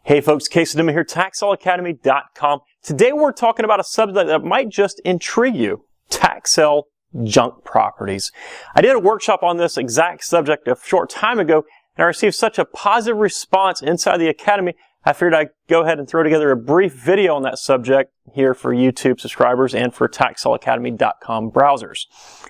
Hey folks, Casey Newman here, TaxSaleAcademy.com. Today we're talking about a subject that might just intrigue you, tax sale junk properties. I did a workshop on this exact subject a short time ago, and I received such a positive response inside the Academy, I figured I'd go ahead and throw together a brief video on that subject here for YouTube subscribers and for TaxSaleAcademy.com browsers.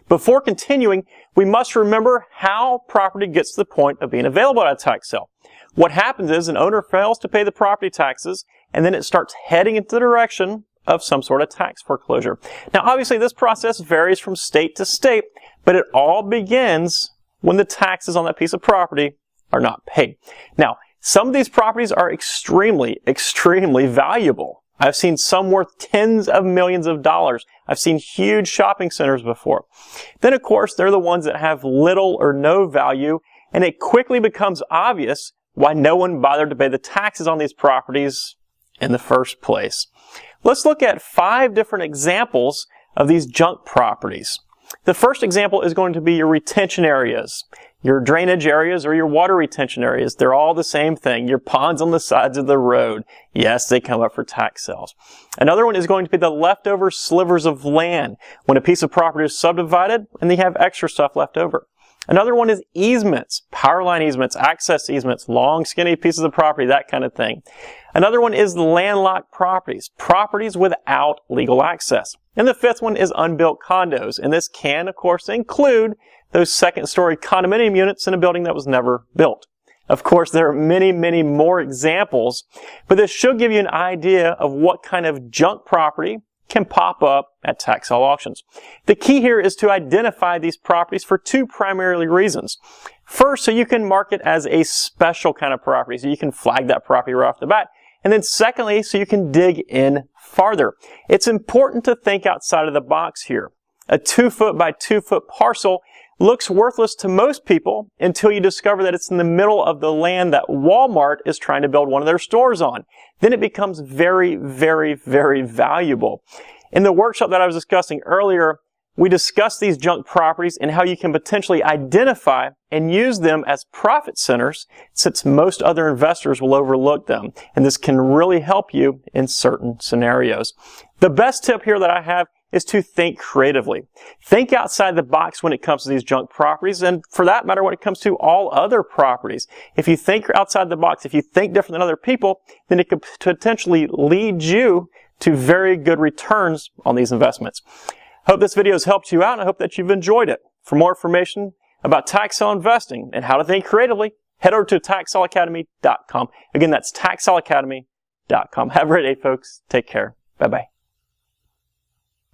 Before continuing, we must remember how property gets to the point of being available at a tax sale. What happens is an owner fails to pay the property taxes, and then it starts heading into the direction of some sort of tax foreclosure. Now, obviously, this process varies from state to state, but it all begins when the taxes on that piece of property are not paid. Now, some of these properties are extremely valuable. I've seen some worth tens of millions of dollars. I've seen huge shopping centers before. Then, of course, they're the ones that have little or no value, and it quickly becomes obvious why no one bothered to pay the taxes on these properties in the first place. Let's look at 5 different examples of these junk properties. The first example is going to be your retention areas, your drainage areas, or your water retention areas. They're all the same thing. Your ponds on the sides of the road. Yes, they come up for tax sales. Another one is going to be the leftover slivers of land. When a piece of property is subdivided and they have extra stuff left over. Another one is easements, power line easements, access easements, long skinny pieces of property, that kind of thing. Another one is landlocked properties, properties without legal access. And the 5th one is unbuilt condos. And this can, of course, include those second-story condominium units in a building that was never built. Of course, there are many more examples, but this should give you an idea of what kind of junk property can pop up at tax sale auctions. The key here is to identify these properties for 2 primary reasons. First, so you can mark it as a special kind of property, so you can flag that property right off the bat. And then secondly, so you can dig in farther. It's important to think outside of the box here. A 2-foot by 2-foot parcel looks worthless to most people until you discover that it's in the middle of the land that Walmart is trying to build one of their stores on. Then it becomes very valuable. In the workshop that I was discussing earlier, we discussed these junk properties and how you can potentially identify and use them as profit centers, since most other investors will overlook them. And this can really help you in certain scenarios. The best tip here that I have is to think creatively. Think outside the box when it comes to these junk properties, and for that matter, when it comes to all other properties. If you think outside the box, if you think different than other people, then it could potentially lead you to very good returns on these investments. Hope this video has helped you out, and I hope that you've enjoyed it. For more information about tax sale investing and how to think creatively, head over to TaxSaleAcademy.com. Again, that's TaxSaleAcademy.com. Have a great day, folks. Take care. Bye-bye.